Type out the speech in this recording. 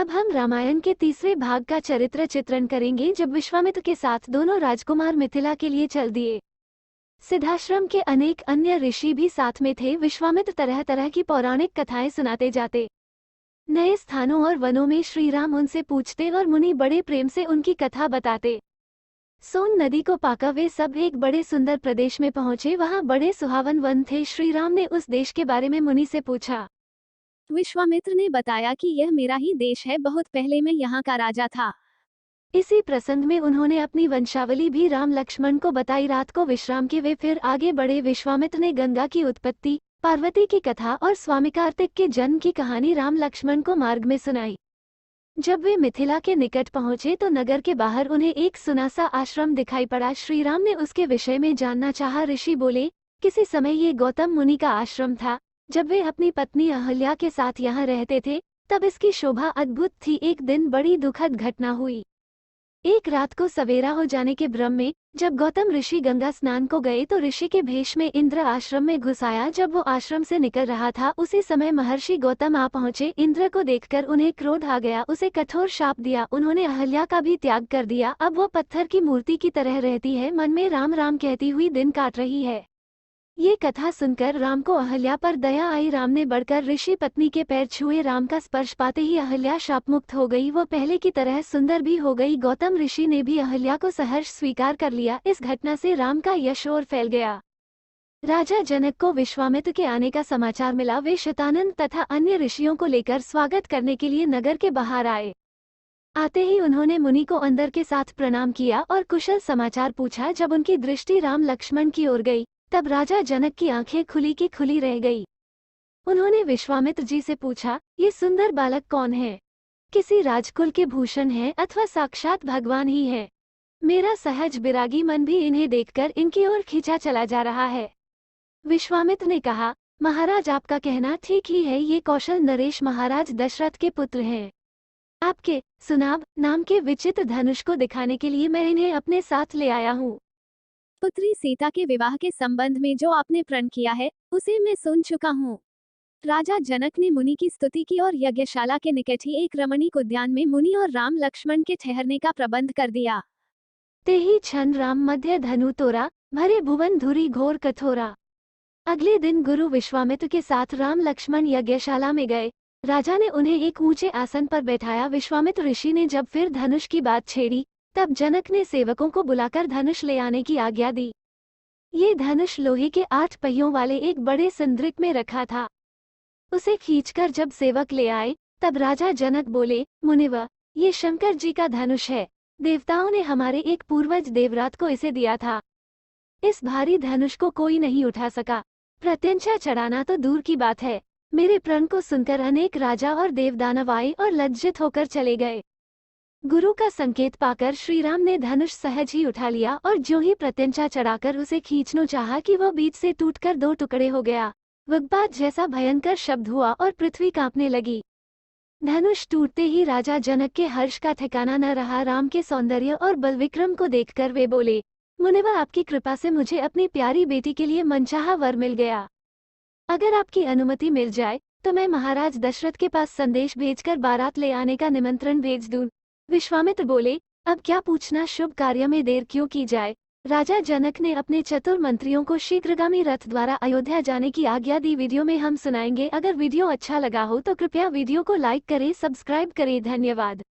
अब हम रामायण के तीसरे भाग का चरित्र चित्रण करेंगे, जब विश्वामित्र के साथ दोनों राजकुमार मिथिला के लिए चल दिए। सिद्धाश्रम के अनेक अन्य ऋषि भी साथ में थे। विश्वामित्र तरह तरह की पौराणिक कथाएं सुनाते जाते। नए स्थानों और वनों में श्री राम उनसे पूछते और मुनि बड़े प्रेम से उनकी कथा बताते। सोन नदी को पाकर वे सब एक बड़े सुंदर प्रदेश में पहुंचे। वहां बड़े सुहावन वन थे। श्री राम ने उस देश के बारे में मुनि से पूछा। विश्वामित्र ने बताया कि यह मेरा ही देश है, बहुत पहले मैं यहाँ का राजा था। इसी प्रसंग में उन्होंने अपनी वंशावली भी राम लक्ष्मण को बताई। रात को विश्राम के वे फिर आगे बढ़े। विश्वामित्र ने गंगा की उत्पत्ति, पार्वती की कथा और स्वामी कार्तिक के जन्म की कहानी राम लक्ष्मण को मार्ग में सुनाई। जब वे मिथिला के निकट पहुंचे तो नगर के बाहर उन्हें एक सुनासा आश्रम दिखाई पड़ा। श्री राम ने उसके विषय में जानना चाहा। ऋषि बोले, किसी समय ये गौतम मुनि का आश्रम था। जब वे अपनी पत्नी अहल्या के साथ यहाँ रहते थे तब इसकी शोभा अद्भुत थी। एक दिन बड़ी दुखद घटना हुई। एक रात को सवेरा हो जाने के भ्रम में जब गौतम ऋषि गंगा स्नान को गए तो ऋषि के भेष में इंद्र आश्रम में घुस आया। जब वो आश्रम से निकल रहा था उसी समय महर्षि गौतम आ पहुंचे। इंद्र को देखकर उन्हें क्रोध आ गया, उसे कठोर शाप दिया। उन्होंने अहल्या का भी त्याग कर दिया। अब वो पत्थर की मूर्ति की तरह रहती है, मन में राम राम कहती हुई दिन काट रही है। ये कथा सुनकर राम को अहल्या पर दया आई। राम ने बढ़कर ऋषि पत्नी के पैर छुए। राम का स्पर्श पाते ही अहल्या शापमुक्त हो गई। वो पहले की तरह सुंदर भी हो गई। गौतम ऋषि ने भी अहल्या को सहर्ष स्वीकार कर लिया। इस घटना से राम का यश और फैल गया। राजा जनक को विश्वामित्र के आने का समाचार मिला। वे शतानंद तथा अन्य ऋषियों को लेकर स्वागत करने के लिए नगर के बाहर आए। आते ही उन्होंने मुनि को अंदर के साथ प्रणाम किया और कुशल समाचार पूछा। जब उनकी दृष्टि राम लक्ष्मण की ओर गई तब राजा जनक की आंखें खुली की खुली रह गई। उन्होंने विश्वामित्र जी से पूछा, ये सुंदर बालक कौन है? किसी राजकुल के भूषण है अथवा साक्षात भगवान ही है? मेरा सहज बिरागी मन भी इन्हें देखकर इनकी ओर खींचा चला जा रहा है। विश्वामित्र ने कहा, महाराज आपका कहना ठीक ही है। ये कौशल नरेश महाराज दशरथ के पुत्र हैं। आपके सुनाब नाम के विचित्र धनुष को दिखाने के लिए मैं इन्हें अपने साथ ले आया हूँ। पुत्री सीता के विवाह के संबंध में जो आपने प्रण किया है उसे मैं सुन चुका हूँ। राजा जनक ने मुनि की स्तुति की और यज्ञशाला के निकट ही एक रमणीक उद्यान में मुनि और राम लक्ष्मण के ठहरने का प्रबंध कर दिया। ते ही क्षण राम मध्य धनु तोरा, भरे भुवन धुरी घोर कठोरा। अगले दिन गुरु विश्वामित्र के साथ राम लक्ष्मण यज्ञशाला में गए। राजा ने उन्हें एक ऊंचे आसन पर बैठाया। विश्वामित्र ऋषि ने जब फिर धनुष की बात छेड़ी तब जनक ने सेवकों को बुलाकर धनुष ले आने की आज्ञा दी। ये धनुष लोहे के 8 पहियों वाले एक बड़े संदृक में रखा था। उसे खींचकर जब सेवक ले आए तब राजा जनक बोले, मुनिवर, ये शंकर जी का धनुष है। देवताओं ने हमारे एक पूर्वज देवरात को इसे दिया था। इस भारी धनुष को कोई नहीं उठा सका। प्रत्यंचा चढ़ाना तो दूर की बात है। मेरे प्रण को सुनकर अनेक राजा और देवदानव आए और लज्जित होकर चले गए। गुरु का संकेत पाकर श्री राम ने धनुष सहज ही उठा लिया और जो ही प्रत्यंचा चढ़ाकर उसे खींचना चाहा कि वह बीच से टूटकर 2 टुकड़े हो गया। वज्रपात जैसा भयंकर शब्द हुआ और पृथ्वी कांपने लगी। धनुष टूटते ही राजा जनक के हर्ष का ठिकाना न रहा। राम के सौंदर्य और बलविक्रम को देखकर वे बोले, मुनिवर, आपकी कृपा से मुझे अपनी प्यारी बेटी के लिए मनचाहा वर मिल गया। अगर आपकी अनुमति मिल जाए तो मैं महाराज दशरथ के पास संदेश भेजकर बारात ले आने का निमंत्रण भेज दूं। विश्वामित्र बोले, अब क्या पूछना, शुभ कार्य में देर क्यों की जाए। राजा जनक ने अपने चतुर मंत्रियों को शीघ्रगामी रथ द्वारा अयोध्या जाने की आज्ञा दी। वीडियो में हम सुनाएंगे। अगर वीडियो अच्छा लगा हो तो कृपया वीडियो को लाइक करें, सब्सक्राइब करें। धन्यवाद।